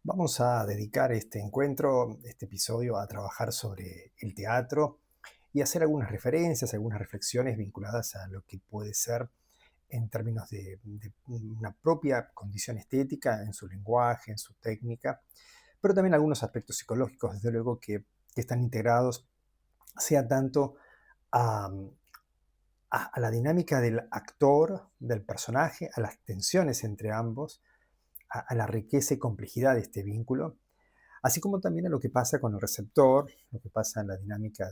Vamos a dedicar este encuentro, este episodio, a trabajar sobre el teatro y hacer algunas referencias, algunas reflexiones vinculadas a lo que puede ser en términos de una propia condición estética, en su lenguaje, en su técnica, pero también algunos aspectos psicológicos, desde luego, que están integrados, sea tanto a, a la dinámica del actor, del personaje, a las tensiones entre ambos, a la riqueza y complejidad de este vínculo, así como también a lo que pasa con el receptor, lo que pasa en la dinámica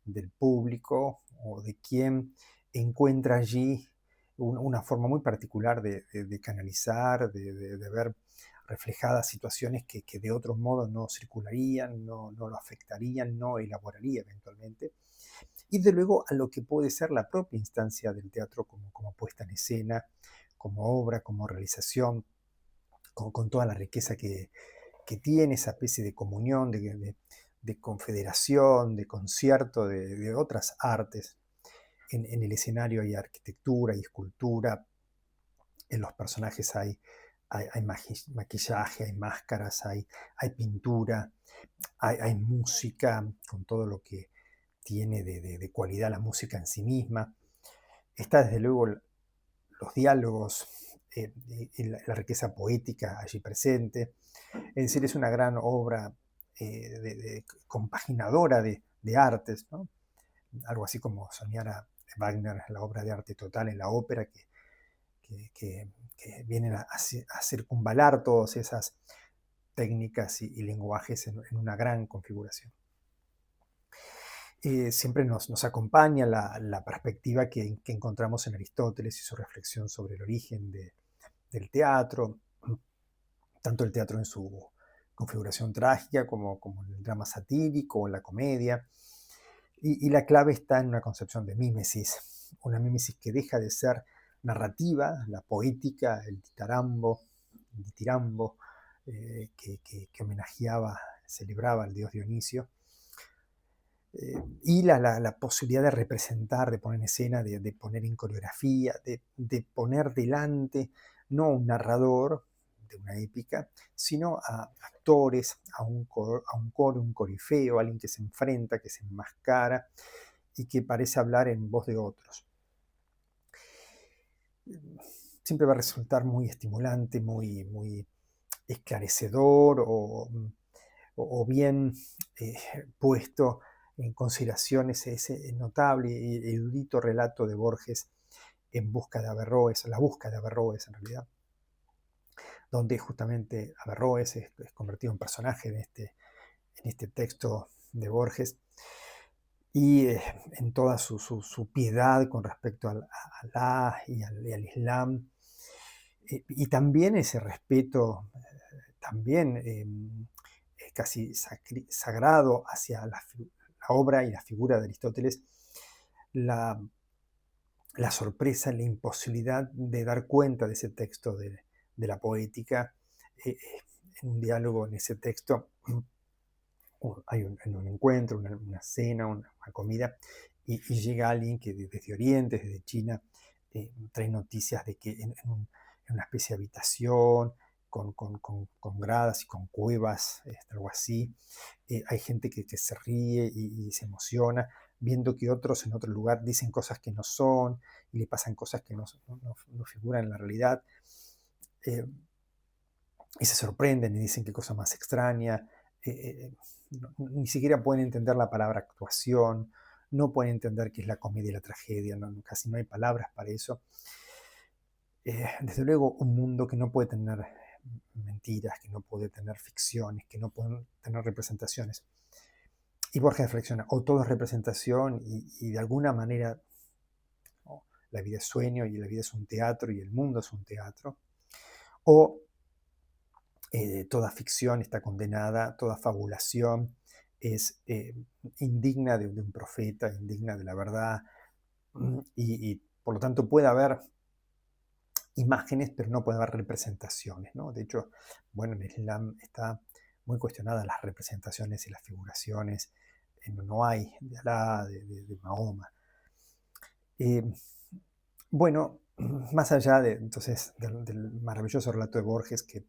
del público o de quien encuentra allí una forma muy particular de canalizar, de ver reflejadas situaciones que de otro modo no circularían, no lo afectarían, no elaboraría eventualmente. Y de luego a lo que puede ser la propia instancia del teatro como puesta en escena, como obra, como realización, con toda la riqueza que tiene esa especie de comunión, de confederación, de concierto de otras artes. En el escenario hay arquitectura y escultura, en los personajes hay maquillaje, hay máscaras, hay pintura, hay música, con todo lo que tiene de cualidad la música en sí misma. Está desde luego los diálogos y la riqueza poética allí presente. Es decir, es una gran obra compaginadora de artes, ¿no? Algo así como soñar a Wagner la obra de arte total en la ópera, que, que, que vienen a circunvalar todas esas técnicas y lenguajes en una gran configuración. Siempre nos acompaña la perspectiva que encontramos en Aristóteles y su reflexión sobre el origen del teatro, tanto el teatro en su configuración trágica como en el drama satírico o en la comedia. Y la clave está en una concepción de mímesis, una mímesis que deja de ser narrativa, la poética, el ditirambo, que homenajeaba, celebraba al dios Dionisio, y la posibilidad de representar, de poner en escena, de poner en coreografía, de poner delante no un narrador de una épica, sino a actores, a un coro, un corifeo, alguien que se enfrenta, que se enmascara y que parece hablar en voz de otros. Siempre va a resultar muy estimulante, muy esclarecedor o bien eh, puesto en consideración ese notable y erudito relato de Borges en busca de Averroes, la búsqueda de Averroes en realidad, donde justamente Averroes es convertido en personaje en este texto de Borges, y en toda su piedad con respecto a Alá y al Islam, y también ese respeto, también casi sagrado hacia la obra y la figura de Aristóteles, la, la sorpresa, la imposibilidad de dar cuenta de ese texto de la poética, en un diálogo en ese texto. Hay un encuentro, una cena, una comida, y llega alguien que desde Oriente, desde China, trae noticias de que en una especie de habitación, con gradas y con cuevas, algo así, hay gente que se ríe y se emociona, viendo que otros en otro lugar dicen cosas que no son, y le pasan cosas que no figuran en la realidad. Eh, y se sorprenden y dicen qué cosa más extraña. Ni siquiera pueden entender la palabra actuación, no pueden entender qué es la comedia y la tragedia, casi no hay palabras para eso. Desde luego, un mundo que no puede tener mentiras, que no puede tener ficciones, que no puede tener representaciones. Y Borges reflexiona, o todo es representación y de alguna manera, ¿no?, la vida es sueño y la vida es un teatro y el mundo es un teatro, o toda ficción está condenada, toda fabulación es indigna de un profeta, indigna de la verdad, y por lo tanto puede haber imágenes, pero no puede haber representaciones, ¿no? De hecho, bueno, en el Islam está muy cuestionadas las representaciones y las figuraciones, no hay de Alá, de Mahoma. Eh, bueno, más allá entonces del maravilloso relato de Borges, que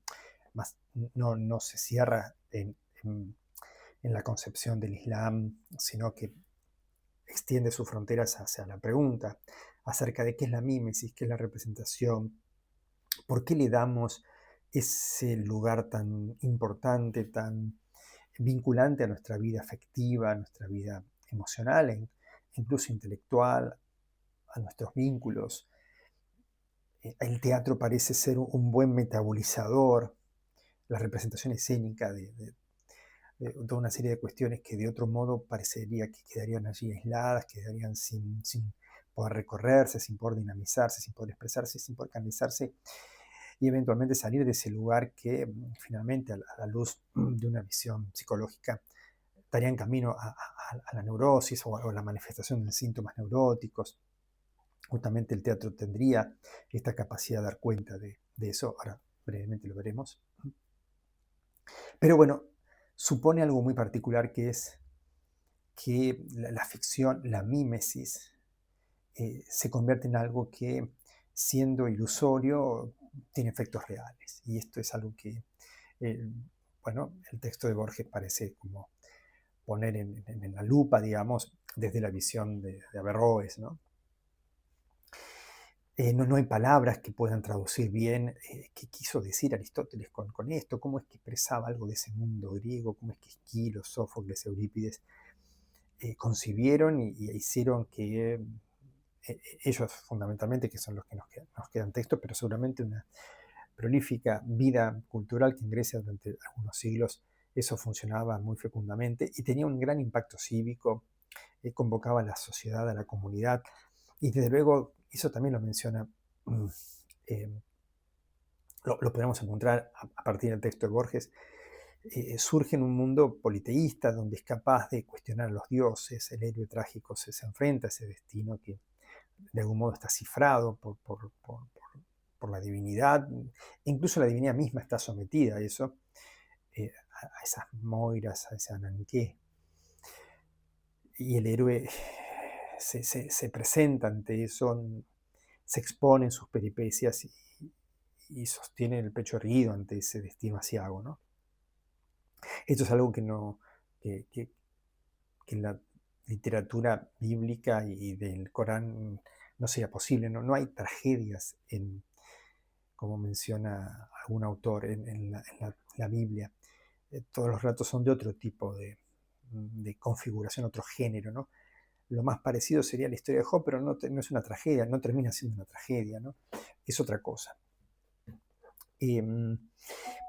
no se cierra en la concepción del Islam, sino que extiende sus fronteras hacia la pregunta acerca de qué es la mímesis, qué es la representación, por qué le damos ese lugar tan importante, tan vinculante a nuestra vida afectiva, a nuestra vida emocional, incluso intelectual, a nuestros vínculos. El teatro parece ser un buen metabolizador, la representación escénica de toda una serie de cuestiones que de otro modo parecería que quedarían allí aisladas, quedarían sin poder recorrerse, sin poder dinamizarse, sin poder expresarse, sin poder canalizarse y eventualmente salir de ese lugar que finalmente a la luz de una visión psicológica estaría en camino a la neurosis o a la manifestación de síntomas neuróticos. Justamente el teatro tendría esta capacidad de dar cuenta de eso, ahora brevemente lo veremos. Pero bueno, supone algo muy particular que es que la ficción, la mímesis, se convierte en algo que, siendo ilusorio, tiene efectos reales. Y esto es algo que, eh, bueno, el texto de Borges parece como poner en la lupa, digamos, desde la visión de Averroes, ¿no? No hay palabras que puedan traducir bien qué quiso decir Aristóteles con esto, cómo es que expresaba algo de ese mundo griego, cómo es que Esquilo, Sófocles, Eurípides concibieron y hicieron que ellos fundamentalmente, que son los que nos quedan textos, pero seguramente una prolífica vida cultural que en Grecia durante algunos siglos eso funcionaba muy fecundamente y tenía un gran impacto cívico, convocaba a la sociedad, a la comunidad, y desde luego, eso también lo menciona, eh, lo podemos encontrar a partir del texto de Borges, surge en un mundo politeísta donde es capaz de cuestionar a los dioses, el héroe trágico se enfrenta a ese destino que de algún modo está cifrado por la divinidad, incluso la divinidad misma está sometida a eso, a esas moiras, a ese Ananké. Y el héroe se presenta ante eso, se expone en sus peripecias y sostiene el pecho erguido ante ese destino asiago, ¿no? Esto es algo que en la literatura bíblica y del Corán no sería posible. No hay tragedias, como menciona algún autor en la Biblia. Todos los relatos son de otro tipo de configuración, otro género, ¿no? Lo más parecido sería la historia de Job, pero no es una tragedia, no termina siendo una tragedia, ¿no? Es otra cosa.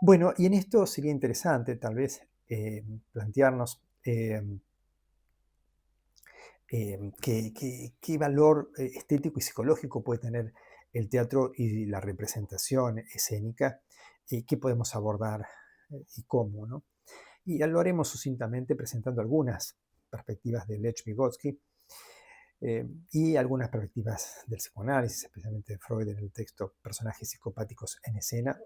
Bueno, y en esto sería interesante tal vez plantearnos qué valor estético y psicológico puede tener el teatro y la representación escénica, y qué podemos abordar y cómo, ¿no? Y lo haremos sucintamente presentando algunas perspectivas de Lech Vygotsky y algunas perspectivas del psicoanálisis, especialmente de Freud en el texto Personajes psicopáticos en escena.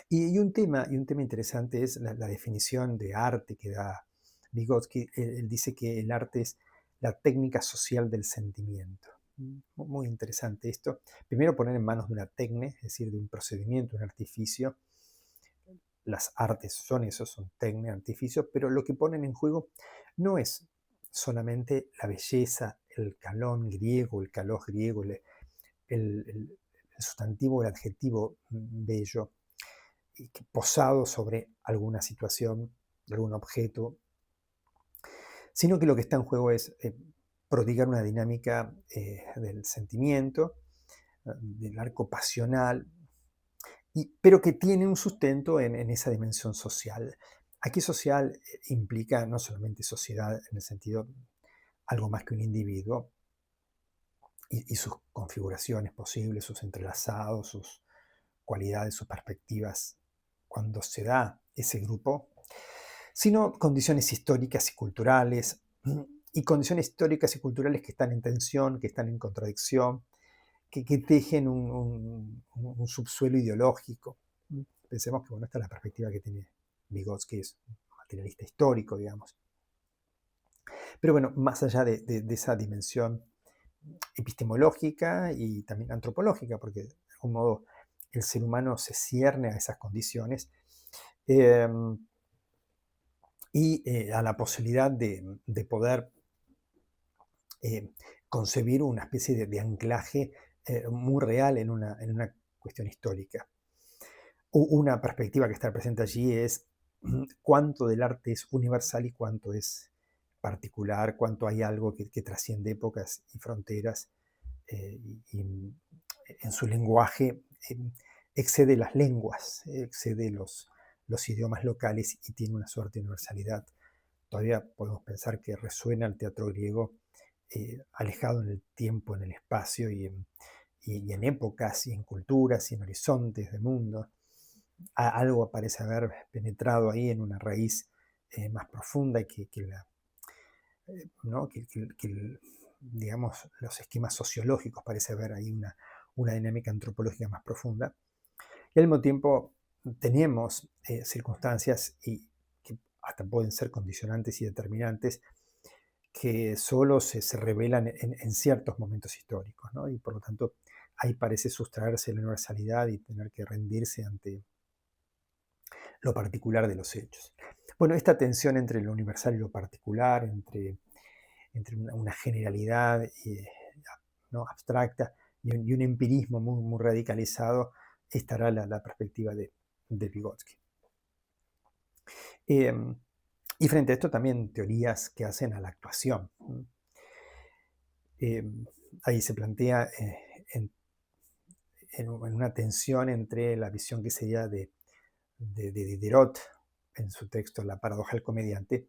Y un tema interesante es la definición de arte que da Vygotsky. Él dice que el arte es la técnica social del sentimiento. Muy interesante esto. Primero poner en manos de una técnica, es decir, de un procedimiento, un artificio. Las artes son eso, son técnica, artificios, pero lo que ponen en juego no es solamente la belleza, el calón griego, el calós griego, el sustantivo, el adjetivo bello, posado sobre alguna situación, algún objeto, sino que lo que está en juego es prodigar una dinámica del sentimiento, del arco pasional, pero que tiene un sustento en esa dimensión social. Aquí social implica no solamente sociedad en el sentido algo más que un individuo y sus configuraciones posibles, sus entrelazados, sus cualidades, sus perspectivas, cuando se da ese grupo, sino condiciones históricas y culturales, y condiciones históricas y culturales que están en tensión, que están en contradicción, que tejen un subsuelo ideológico. Pensemos que, bueno, esta es la perspectiva que tiene Vygotsky, es un materialista histórico, digamos. Pero bueno, más allá de esa dimensión epistemológica y también antropológica, porque de algún modo el ser humano se cierne a esas condiciones eh, y a la posibilidad de poder eh, concebir una especie de anclaje muy real en una cuestión histórica. Una perspectiva que está presente allí es cuánto del arte es universal y cuánto es particular, cuánto hay algo que trasciende épocas y fronteras y en su lenguaje excede las lenguas, excede los idiomas locales y tiene una suerte de universalidad. Todavía podemos pensar que resuena el teatro griego alejado en el tiempo, en el espacio y en épocas y en culturas y en horizontes de mundo. Algo parece haber penetrado ahí en una raíz más profunda que la, ¿no? Digamos, los esquemas sociológicos parece haber ahí una dinámica antropológica más profunda. Y al mismo tiempo tenemos circunstancias que hasta pueden ser condicionantes y determinantes que solo se revelan en ciertos momentos históricos, ¿no? Y por lo tanto ahí parece sustraerse la universalidad y tener que rendirse ante lo particular de los hechos. Bueno, esta tensión entre lo universal y lo particular, entre una generalidad ¿no? abstracta y un empirismo muy, muy radicalizado, estará la perspectiva de Vygotsky. Eh, y frente a esto también teorías que hacen a la actuación. Eh, ahí se plantea en una tensión entre la visión que sería de Diderot en su texto La paradoja del comediante,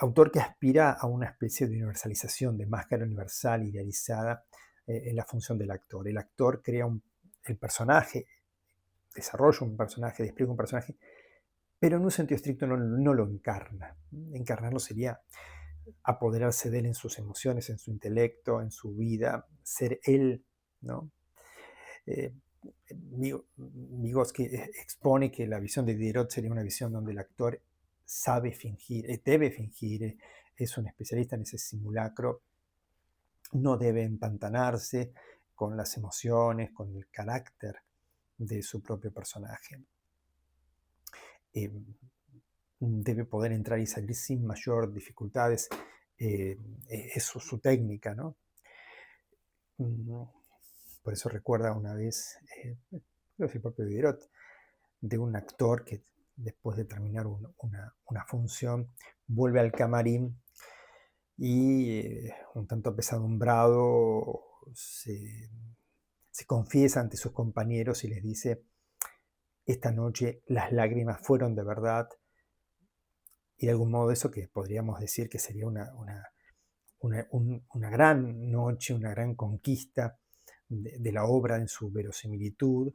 autor que aspira a una especie de universalización, de máscara universal idealizada en la función del actor. El actor crea el personaje, desarrolla un personaje, despliega un personaje, pero en un sentido estricto no lo encarna. Encarnarlo sería apoderarse de él en sus emociones, en su intelecto, en su vida, ser él, ¿no? Eh, Vygotsky expone que la visión de Diderot sería una visión donde el actor sabe fingir, debe fingir, es un especialista en ese simulacro, no debe empantanarse con las emociones, con el carácter de su propio personaje. Eh, debe poder entrar y salir sin mayor dificultades. Es su técnica, ¿no? Mm, Por eso recuerda una vez, creo que es el propio Diderot, de un actor que después de terminar una función vuelve al camarín y un tanto apesadumbrado se confiesa ante sus compañeros y les dice, esta noche las lágrimas fueron de verdad, y de algún modo eso que podríamos decir que sería una gran noche, una gran conquista de la obra en su verosimilitud.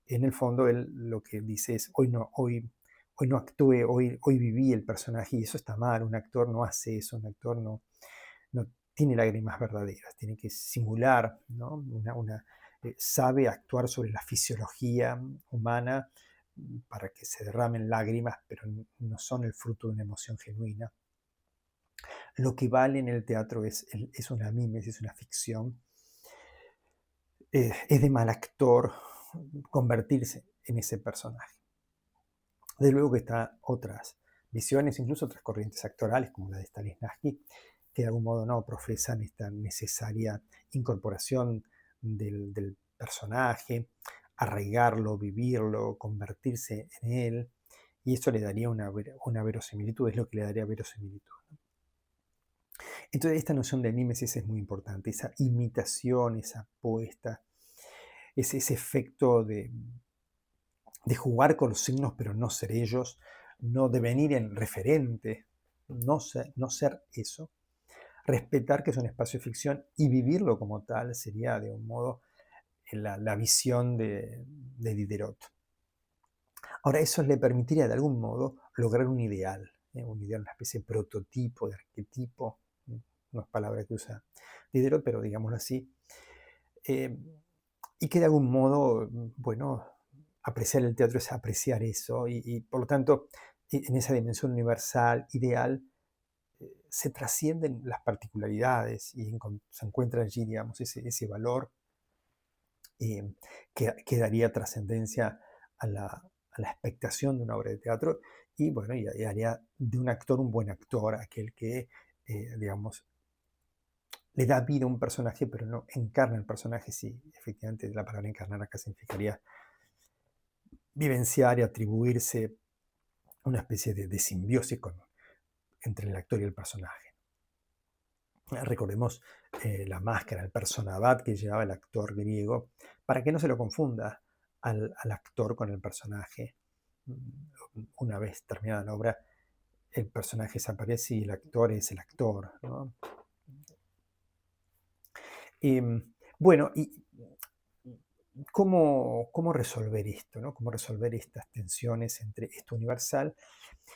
En el fondo él lo que dice es, hoy no actué, hoy viví el personaje y eso está mal, un actor no hace eso, un actor no tiene lágrimas verdaderas, tiene que simular, ¿no? Sabe actuar sobre la fisiología humana para que se derramen lágrimas, pero no son el fruto de una emoción genuina. Lo que vale en el teatro es una mimesis, es una ficción. Es de mal actor convertirse en ese personaje. Desde luego que están otras visiones, incluso otras corrientes actorales, como la de Stanislavski, que de algún modo no profesan esta necesaria incorporación del personaje, arraigarlo, vivirlo, convertirse en él, y eso le daría una verosimilitud, es lo que le daría verosimilitud. Entonces esta noción de mímesis es muy importante, esa imitación, esa apuesta, ese efecto de jugar con los signos pero no ser ellos, no devenir en referente, no ser eso, respetar que es un espacio de ficción y vivirlo como tal sería de un modo la visión de Diderot. Ahora eso le permitiría de algún modo lograr un ideal, una especie de prototipo, de arquetipo, no es palabra que usa Diderot, pero digámoslo así, eh, y que de algún modo, bueno, apreciar el teatro es apreciar eso y por lo tanto, en esa dimensión universal, ideal, se trascienden las particularidades y se encuentra allí, digamos, ese valor eh, que daría trascendencia a la expectación de una obra de teatro y, bueno, y haría de un actor un buen actor, aquel que, digamos, le da vida a un personaje, pero no encarna el personaje. Sí, efectivamente, la palabra encarnar acá significaría vivenciar y atribuirse una especie de simbiosis entre el actor y el personaje. Recordemos la máscara, el personabat que llevaba el actor griego, para que no se lo confunda al actor con el personaje. Una vez terminada la obra, el personaje desaparece y el actor es el actor, ¿no? Bueno, y ¿cómo resolver esto, ¿no? ¿Cómo resolver estas tensiones entre esto universal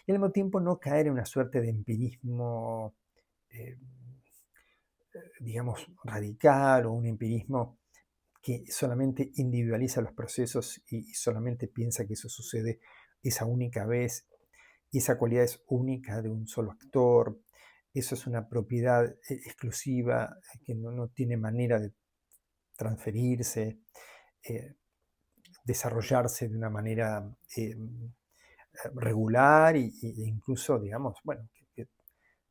y al mismo tiempo no caer en una suerte de empirismo, eh, digamos, radical o un empirismo que solamente individualiza los procesos y solamente piensa que eso sucede esa única vez y esa cualidad es única de un solo actor? Eso es una propiedad exclusiva que no tiene manera de transferirse, eh, desarrollarse de una manera regular e incluso, digamos, bueno, que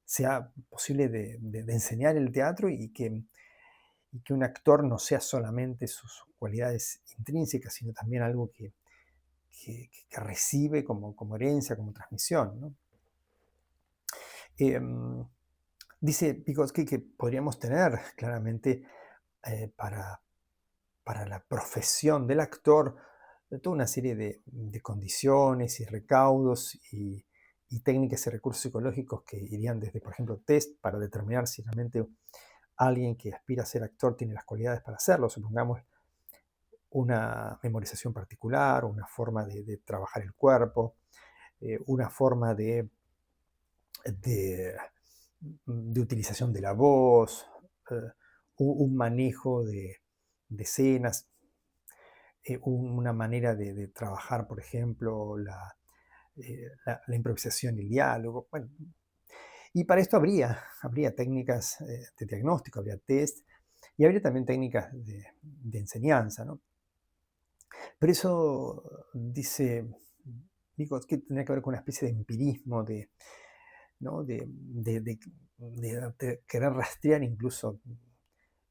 sea posible de enseñar el teatro y que un actor no sea solamente sus cualidades intrínsecas, sino también algo que recibe como herencia, como transmisión, ¿no? Em, Dice Vygotsky que podríamos tener claramente para la profesión del actor toda una serie de condiciones y recaudos y técnicas y recursos psicológicos que irían desde, por ejemplo, test para determinar si realmente alguien que aspira a ser actor tiene las cualidades para hacerlo. Supongamos una memorización particular, una forma de trabajar el cuerpo, una forma de, de utilización de la voz, eh, un manejo de escenas, una manera de trabajar, por ejemplo, la improvisación y el diálogo. Bueno, y para esto habría técnicas de diagnóstico, habría test y habría también técnicas de enseñanza, ¿no? Pero eso, dice Vygotsky, tendría que ver con una especie de empirismo, ¿no? De querer rastrear incluso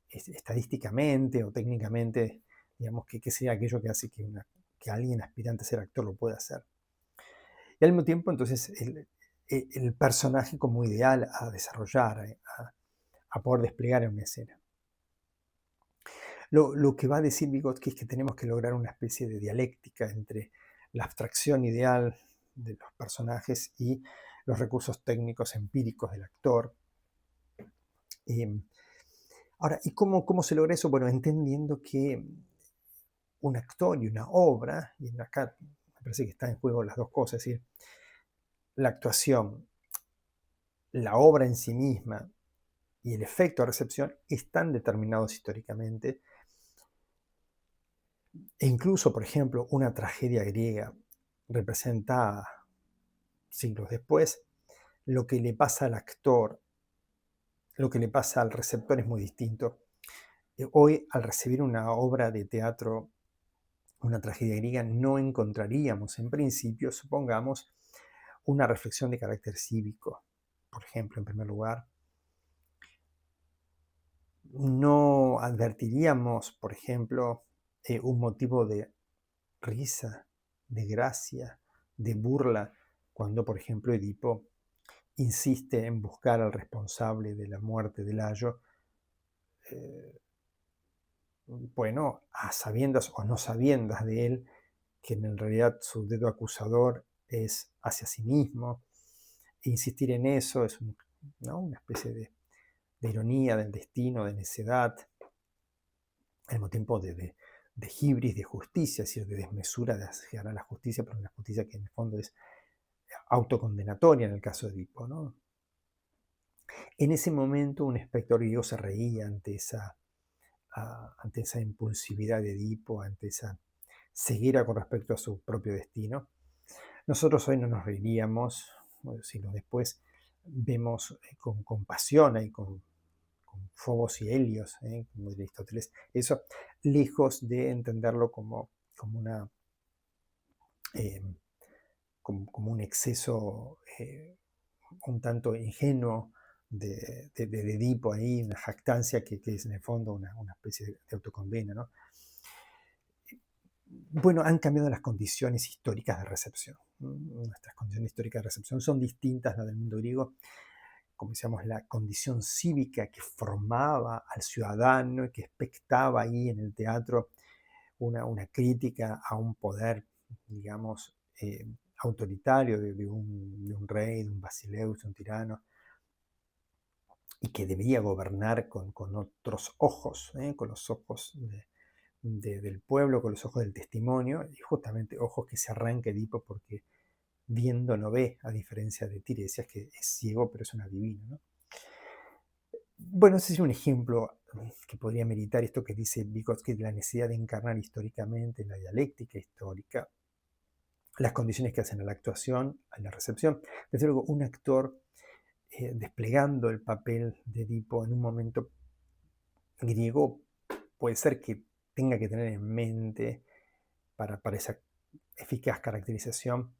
estadísticamente o técnicamente, digamos, que sería aquello que hace que alguien aspirante a ser actor lo pueda hacer. Y al mismo tiempo, entonces, el personaje como ideal a desarrollar, a poder desplegar en una escena. Lo que va a decir Vygotsky es que tenemos que lograr una especie de dialéctica entre la abstracción ideal de los personajes y los recursos técnicos empíricos del actor. Eh, Ahora, ¿y cómo se logra eso? Bueno, entendiendo que un actor y una obra, y acá me parece que están en juego las dos cosas, es decir, la actuación, la obra en sí misma y el efecto de recepción están determinados históricamente. E incluso, por ejemplo, una tragedia griega representa siglos después, lo que le pasa al actor, lo que le pasa al receptor es muy distinto. Hoy, al recibir una obra de teatro, una tragedia griega, no encontraríamos en principio, supongamos, una reflexión de carácter cívico. Por ejemplo, en primer lugar, no advertiríamos, por ejemplo, un motivo de risa, de gracia, de burla, cuando, por ejemplo, Edipo insiste en buscar al responsable de la muerte de Layo, eh, bueno, a sabiendas o no sabiendas de él, que en realidad su dedo acusador es hacia sí mismo. E insistir en eso es ¿no? Una especie de ironía del destino, de necedad, al mismo tiempo de hibris, de justicia, es decir, de desmesura de llegar a la justicia, pero una justicia que en el fondo es autocondenatoria en el caso de Edipo, ¿no? En ese momento un espectador griego se reía ante esa impulsividad de Edipo, ante esa ceguera con respecto a su propio destino. Nosotros hoy no nos reiríamos, bueno, sino después vemos con compasión y con Fobos y Helios, como diría Aristóteles, eso, lejos de entenderlo como una, eh, como un exceso un tanto ingenuo de Edipo ahí, una jactancia que es en el fondo una especie de autocondena, ¿no? Bueno, han cambiado las condiciones históricas de recepción. Nuestras condiciones históricas de recepción son distintas a las del mundo griego. Como decíamos, la condición cívica que formaba al ciudadano y que expectaba ahí en el teatro una crítica a un poder, digamos, autoritario de un rey, de un basileus, de un tirano, y que debía gobernar con otros ojos, con los ojos del pueblo, con los ojos del testimonio, y justamente ojos que se arranca Edipo porque viendo no ve, a diferencia de Tiresias, que es ciego pero es un adivino, ¿no? Bueno, ese es un ejemplo que podría meritar esto que dice Vygotsky de la necesidad de encarnar históricamente en la dialéctica histórica las condiciones que hacen a la actuación, a la recepción. Desde luego, un actor desplegando el papel de Edipo en un momento griego puede ser que tenga que tener en mente para esa eficaz caracterización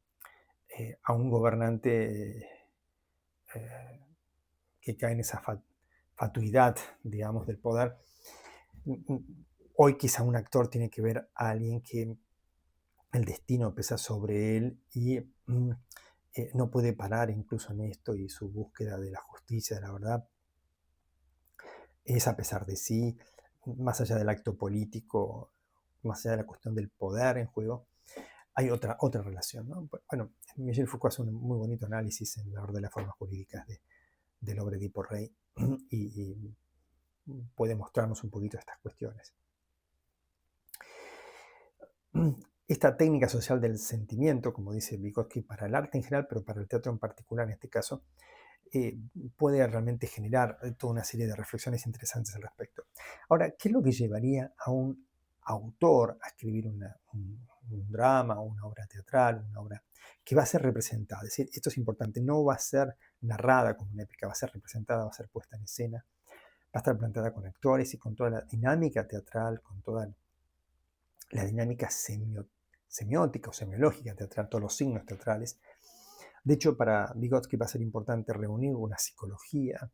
a un gobernante eh, que cae en esa fatuidad, digamos, del poder. Hoy quizá un actor tiene que ver a alguien que el destino pesa sobre él y no puede parar incluso en esto, y su búsqueda de la justicia, de la verdad, es a pesar de sí, más allá del acto político, más allá de la cuestión del poder en juego, hay otra relación, ¿no? Bueno, Michel Foucault hace un muy bonito análisis en la orden de las formas jurídicas del hombre Edipo Rey y puede mostrarnos un poquito estas cuestiones. Esta técnica social del sentimiento, como dice Vygotsky, para el arte en general, pero para el teatro en particular en este caso, puede realmente generar toda una serie de reflexiones interesantes al respecto. Ahora, ¿qué es lo que llevaría a un autor a escribir un drama, una obra teatral, una obra que va a ser representada? Es decir, esto es importante, no va a ser narrada como una épica, va a ser representada, va a ser puesta en escena, va a estar planteada con actores y con toda la dinámica teatral, con toda la dinámica semiótica o semiológica teatral, todos los signos teatrales. De hecho, para Vygotsky va a ser importante reunir una psicología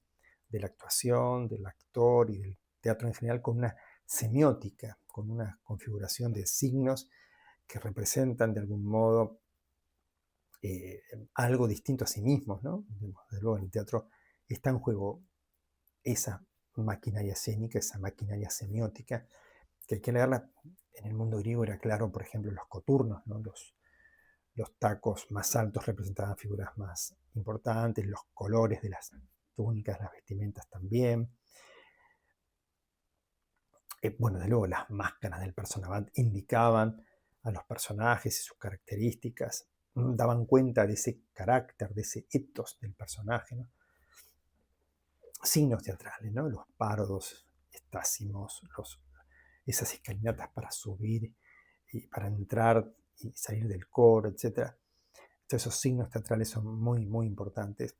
de la actuación, del actor y del teatro en general con una semiótica, con una configuración de signos que representan de algún modo algo distinto a sí mismos, ¿no? De luego en el teatro está en juego esa maquinaria escénica, esa maquinaria semiótica, que hay que leerla. En el mundo griego era claro, por ejemplo, los coturnos, ¿no? Los tacos más altos representaban figuras más importantes, los colores de las túnicas, las vestimentas también. Bueno, de luego las máscaras del personaje indicaban a los personajes y sus características, daban cuenta de ese carácter, de ese ethos del personaje, ¿no? Signos teatrales, ¿no? Los pardos, estásimos, esas escalinatas para subir y para entrar y salir del coro, etc. Esos signos teatrales son muy, muy importantes.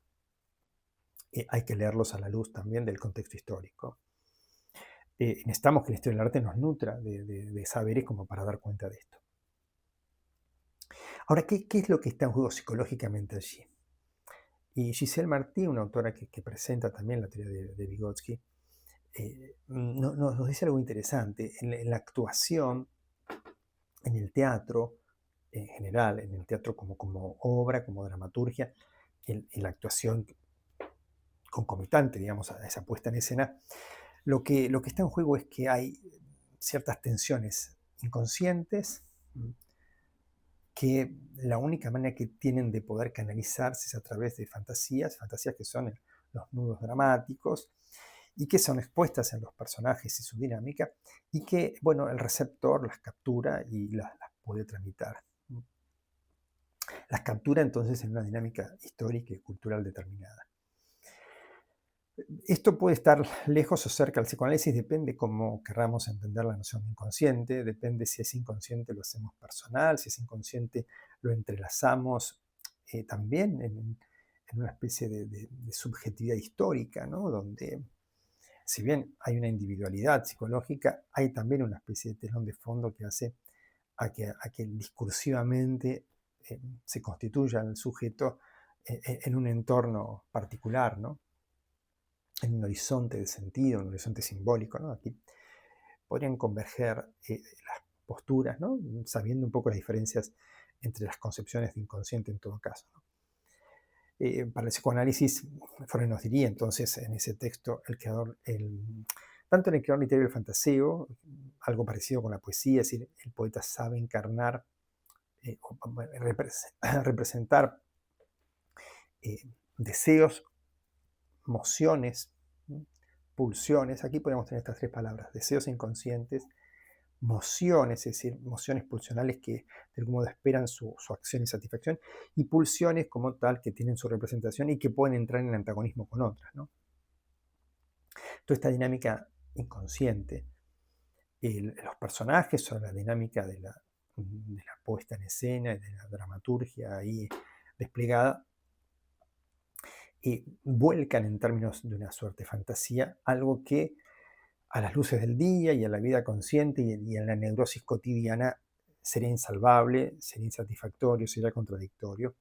Hay que leerlos a la luz también del contexto histórico. Necesitamos que la historia del arte nos nutra de saberes como para dar cuenta de esto. Ahora, ¿qué es lo que está en juego psicológicamente allí? Y Giselle Martí, una autora que presenta también la teoría de Vygotsky, nos dice algo interesante. En la actuación, en el teatro, en general, en el teatro como obra, como dramaturgia, en la actuación concomitante, digamos, a esa puesta en escena, lo que está en juego es que hay ciertas tensiones inconscientes que la única manera que tienen de poder canalizarse es a través de fantasías que son los nudos dramáticos y que son expuestas en los personajes y su dinámica, y que, bueno, el receptor las captura y las puede tramitar. Las captura entonces en una dinámica histórica y cultural determinada. Esto puede estar lejos o cerca del psicoanálisis, depende cómo querramos entender la noción de inconsciente, depende si es inconsciente lo hacemos personal, si es inconsciente lo entrelazamos también en una especie de subjetividad histórica, ¿no? Donde si bien hay una individualidad psicológica, hay también una especie de telón de fondo que hace a que discursivamente se constituya el sujeto en un entorno particular, ¿no? En un horizonte de sentido, un horizonte simbólico, ¿no? Aquí podrían converger las posturas, ¿no? Sabiendo un poco las diferencias entre las concepciones de inconsciente en todo caso, ¿no? Para el psicoanálisis, Freud nos diría entonces en ese texto, tanto en el creador literario del fantaseo, algo parecido con la poesía, es decir, el poeta sabe encarnar, representar eh, deseos, mociones, pulsiones. Aquí podemos tener estas tres palabras: deseos inconscientes, mociones, es decir, mociones pulsionales que de algún modo esperan su acción y satisfacción, y pulsiones como tal que tienen su representación y que pueden entrar en antagonismo con otras, ¿no? Toda esta dinámica inconsciente, los personajes son la dinámica de la puesta en escena y de la dramaturgia ahí desplegada, vuelcan en términos de una suerte de fantasía algo que a las luces del día y a la vida consciente y en la neurosis cotidiana sería insalvable, sería insatisfactorio, sería contradictorio,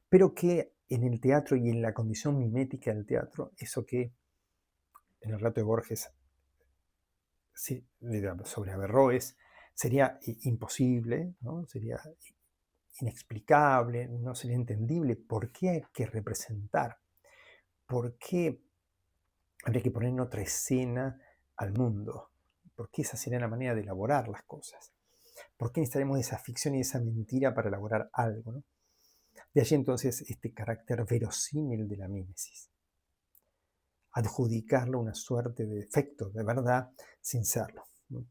pero que en el teatro y en la condición mimética del teatro, eso que en el relato de Borges sobre Averroes sería imposible, ¿no? Sería inexplicable, no sería entendible. ¿Por qué hay que representar? ¿Por qué habría que poner en otra escena al mundo? ¿Por qué esa sería la manera de elaborar las cosas? ¿Por qué necesitaremos esa ficción y esa mentira para elaborar algo, ¿no? De allí entonces este carácter verosímil de la mímesis. Adjudicarle una suerte de efecto de verdad sin serlo, ¿no?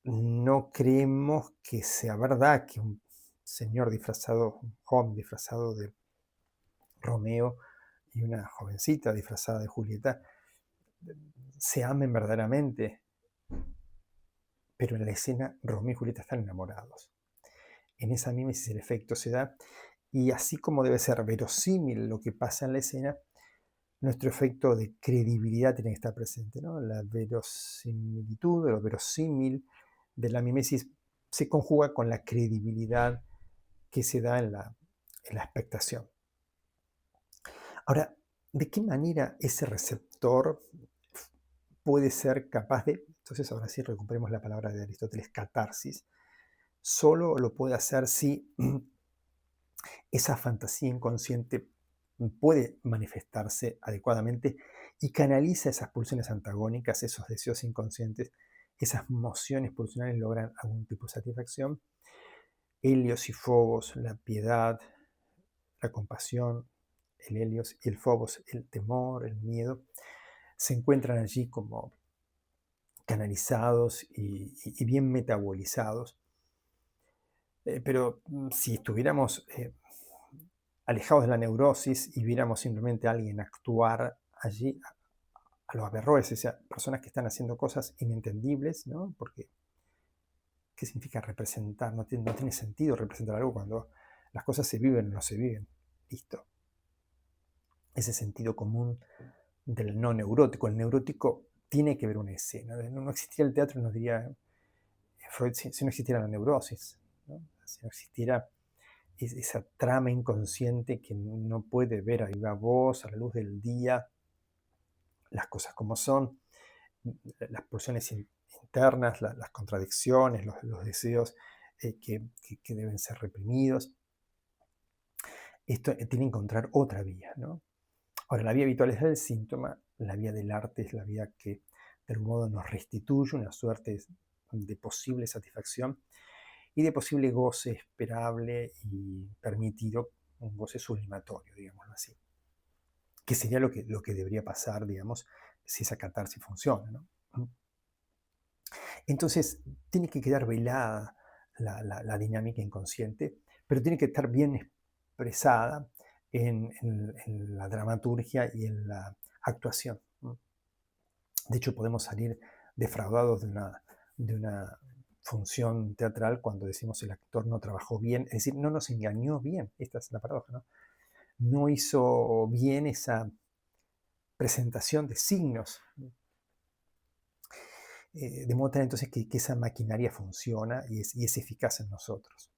No creemos que sea verdad que un señor disfrazado, un joven disfrazado de Romeo y una jovencita disfrazada de Julieta se amen verdaderamente, pero en la escena Romeo y Julieta están enamorados. En esa mímesis el efecto se da, y así como debe ser verosímil lo que pasa en la escena, nuestro efecto de credibilidad tiene que estar presente, ¿no? La verosimilitud, lo verosímil de la mimesis se conjuga con la credibilidad que se da en la expectación. Ahora, ¿de qué manera ese receptor puede ser capaz de, entonces ahora sí recuperemos la palabra de Aristóteles, catarsis? Solo lo puede hacer si esa fantasía inconsciente puede manifestarse adecuadamente y canaliza esas pulsiones antagónicas, esos deseos inconscientes, esas mociones pulsionales logran algún tipo de satisfacción. Helios y Fobos, la piedad, la compasión, el Helios y el Fobos, el temor, el miedo, se encuentran allí como canalizados y bien metabolizados. Pero si estuviéramos alejados de la neurosis y viéramos simplemente a alguien actuar allí, a los Averroes, o sea, personas que están haciendo cosas inentendibles, ¿no? Porque, ¿qué significa representar? No tiene sentido representar algo cuando las cosas se viven o no se viven. Listo. Ese sentido común del no neurótico. El neurótico tiene que ver una escena. No existiera el teatro, nos diría Freud, si no existiera la neurosis, ¿no? Si no existiera esa trama inconsciente que no puede ver a viva voz, a la luz del día, las cosas como son, las pulsiones internas, las contradicciones, los deseos que deben ser reprimidos. Esto tiene que encontrar otra vía, ¿no? Ahora, la vía habitual es el síntoma, la vía del arte es la vía que de algún modo nos restituye una suerte de posible satisfacción y de posible goce esperable y permitido, un goce sublimatorio, digámoslo así, que sería lo que debería pasar, digamos, si esa catarsis funciona, ¿no? Entonces, tiene que quedar velada la dinámica inconsciente, pero tiene que estar bien expresada en la dramaturgia y en la actuación. De hecho, podemos salir defraudados de una función teatral cuando decimos el actor no trabajó bien, es decir, no nos engañó bien. Esta es la paradoja, ¿no? No hizo bien esa presentación de signos, de modo tal entonces que esa maquinaria funciona y es eficaz en nosotros.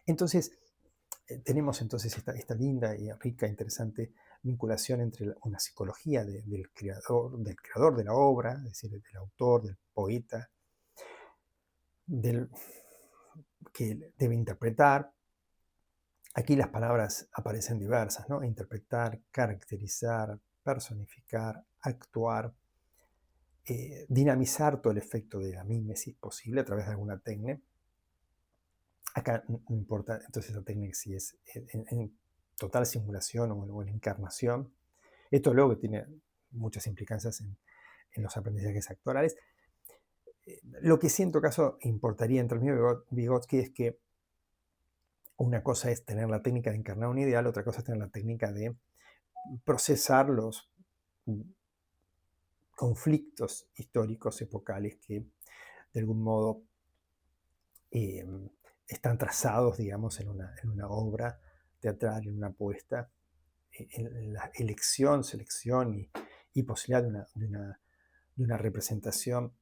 Entonces, tenemos entonces esta linda y rica, interesante vinculación entre una psicología del creador de la obra, es decir, del autor, del poeta, del que debe interpretar. Aquí las palabras aparecen diversas, ¿no? Interpretar, caracterizar, personificar, actuar, dinamizar todo el efecto de la mímesis posible a través de alguna técnica. Acá no importa entonces la técnica si es en total simulación o en encarnación. Esto luego tiene muchas implicancias en los aprendizajes actorales. Lo que sí en todo caso importaría en términos de Vygotsky es que una cosa es tener la técnica de encarnar un ideal, otra cosa es tener la técnica de procesar los conflictos históricos epocales que de algún modo eh, están trazados, digamos, en una obra teatral, en una puesta, en la elección, selección y posibilidad de una representación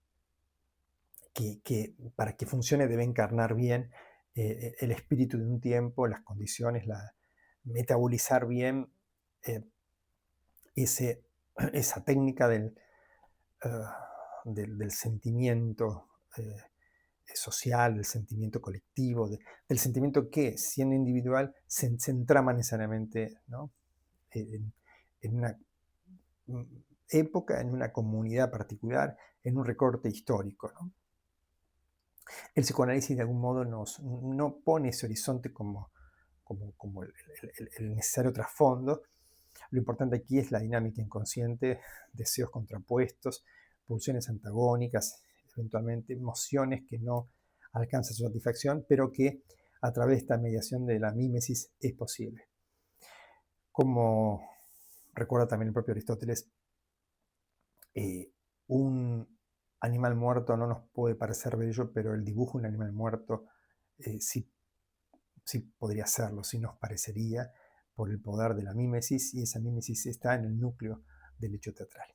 que para que funcione debe encarnar bien el espíritu de un tiempo, las condiciones, metabolizar bien eh, esa técnica del sentimiento social, del sentimiento colectivo, del sentimiento que, siendo individual, se entrama necesariamente, ¿no? en, en una mm, época, en una comunidad particular, en un recorte histórico, ¿no? El psicoanálisis de algún modo no pone ese horizonte como el necesario trasfondo. Lo importante aquí es la dinámica inconsciente, deseos contrapuestos, pulsiones antagónicas, eventualmente emociones que no alcanzan su satisfacción, pero que a través de esta mediación de la mímesis es posible. Como recuerda también el propio Aristóteles, un animal muerto no nos puede parecer bello, pero el dibujo de un animal muerto sí, sí podría serlo, sí nos parecería por el poder de la mímesis, y esa mímesis está en el núcleo del hecho teatral.